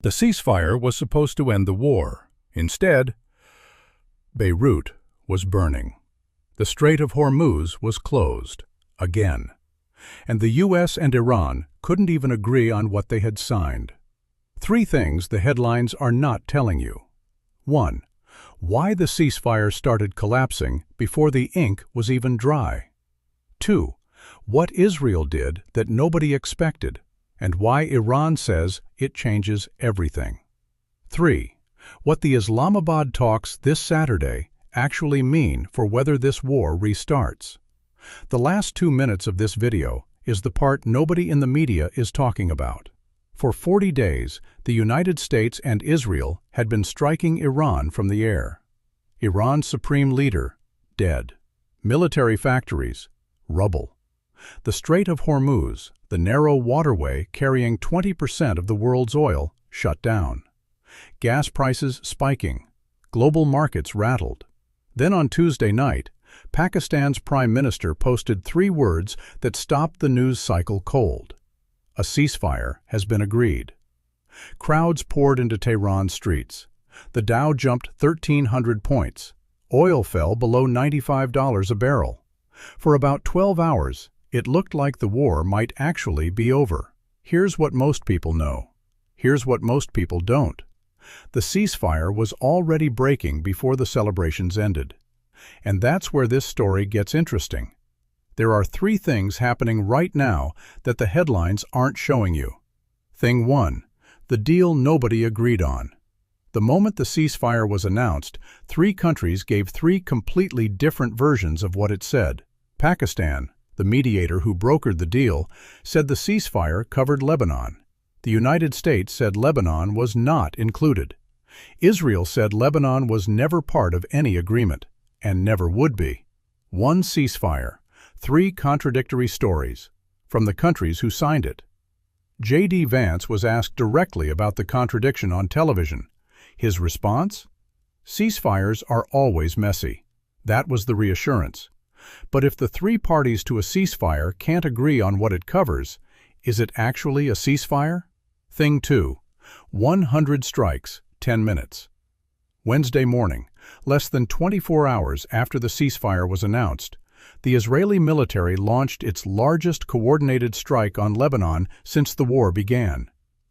The ceasefire was supposed to end the war. Instead, Beirut was burning. The Strait of Hormuz was closed, again. And the U.S. and Iran couldn't even agree on what they had signed. Three things the headlines are not telling you. 1. Why the ceasefire started collapsing before the ink was even dry. 2. What Israel did that nobody expected, and why Iran says it changes everything. 3. What the Islamabad talks this Saturday actually mean for whether this war restarts. The last 2 minutes of this video is the part nobody in the media is talking about. For 40 days, the United States and Israel had been striking Iran from the air. Iran's supreme leader, dead. Military factories, rubble. The Strait of Hormuz, the narrow waterway carrying 20% of the world's oil, shut down. Gas prices spiking. Global markets rattled. Then on Tuesday night, Pakistan's Prime Minister posted 3 words that stopped the news cycle cold. A ceasefire has been agreed. Crowds poured into Tehran's streets. The Dow jumped 1,300 points. Oil fell below $95 a barrel. For about 12 hours, it looked like the war might actually be over. Here's what most people know. Here's what most people don't. The ceasefire was already breaking before the celebrations ended. And that's where this story gets interesting. There are 3 things happening right now that the headlines aren't showing you. Thing 1. The deal nobody agreed on. The moment the ceasefire was announced, 3 countries gave 3 completely different versions of what it said. Pakistan, the mediator who brokered the deal, said the ceasefire covered Lebanon. The United States said Lebanon was not included. Israel said Lebanon was never part of any agreement, and never would be. One ceasefire, 3 contradictory stories, from the countries who signed it. J.D. Vance was asked directly about the contradiction on television. His response? Ceasefires are always messy. That was the reassurance. But if the 3 parties to a ceasefire can't agree on what it covers, is it actually a ceasefire? Thing 2. 100 strikes, 10 minutes. Wednesday morning, less than 24 hours after the ceasefire was announced, the Israeli military launched its largest coordinated strike on Lebanon since the war began.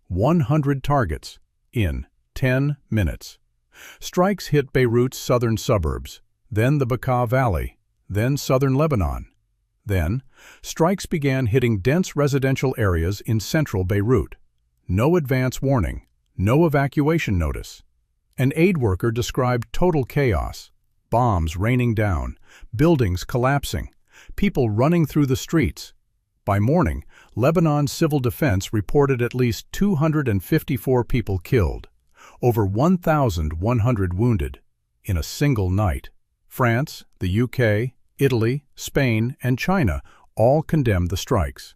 100 targets, in 10 minutes. Strikes hit Beirut's southern suburbs, then the Bekaa Valley, then southern Lebanon. Then, strikes began hitting dense residential areas in central Beirut. No advance warning, no evacuation notice. An aid worker described total chaos. Bombs raining down, buildings collapsing, people running through the streets. By morning, Lebanon's civil defense reported at least 254 people killed, over 1,100 wounded, in a single night. France, the UK, Italy, Spain, and China all condemned the strikes.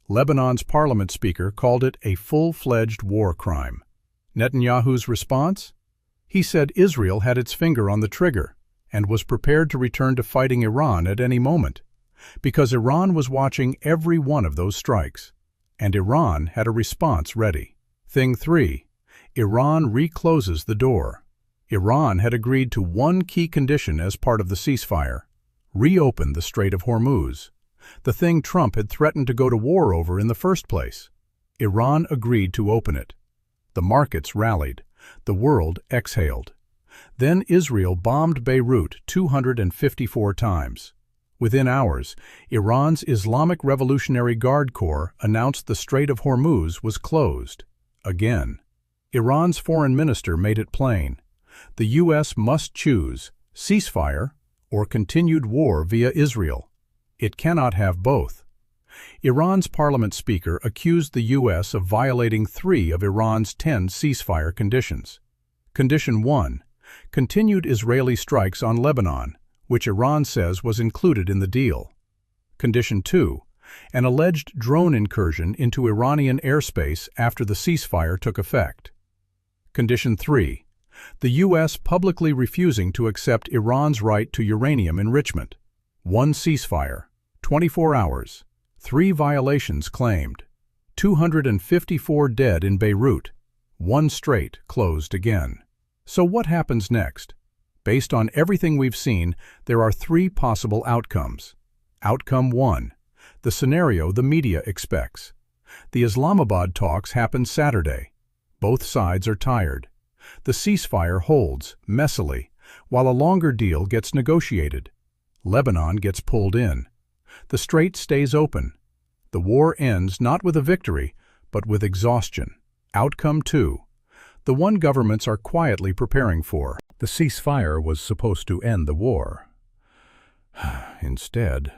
Lebanon's parliament speaker called it a full-fledged war crime. Netanyahu's response? He said Israel had its finger on the trigger and was prepared to return to fighting Iran at any moment, because Iran was watching every one of those strikes, and Iran had a response ready. Thing 3. Iran recloses the door. Iran had agreed to one key condition as part of the ceasefire: reopen the Strait of Hormuz, the thing Trump had threatened to go to war over in the first place. Iran agreed to open it. The markets rallied. The world exhaled. Then Israel bombed Beirut 254 times. Within hours, Iran's Islamic Revolutionary Guard Corps announced the Strait of Hormuz was closed. Again. Iran's foreign minister made it plain. The U.S. must choose ceasefire or continued war via Israel. It cannot have both. Iran's parliament speaker accused the U.S. of violating 3 of Iran's 10 ceasefire conditions. Condition 1. Continued Israeli strikes on Lebanon, which Iran says was included in the deal. Condition 2. An alleged drone incursion into Iranian airspace after the ceasefire took effect. Condition 3. The U.S. publicly refusing to accept Iran's right to uranium enrichment. 1 ceasefire, 24 hours, 3 violations claimed, 254 dead in Beirut, One strait closed again. So what happens next? Based on everything we've seen, there are three possible outcomes. Outcome 1. The scenario the media expects. The Islamabad talks happen Saturday. Both sides are tired. The ceasefire holds, messily, while a longer deal gets negotiated. Lebanon gets pulled in. The strait stays open. The war ends not with a victory, but with exhaustion. Outcome 2. The one governments are quietly preparing for. The ceasefire was supposed to end the war. Instead,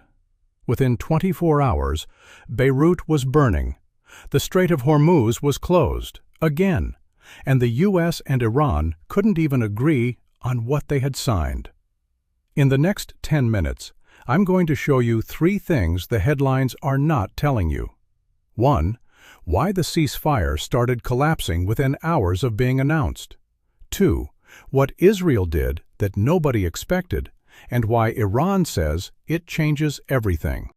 within 24 hours, Beirut was burning. The Strait of Hormuz was closed, again, and the U.S. and Iran couldn't even agree on what they had signed. In the next 10 minutes, I'm going to show you three things the headlines are not telling you. 1. Why the ceasefire started collapsing within hours of being announced. 2. What Israel did that nobody expected, and why Iran says it changes everything.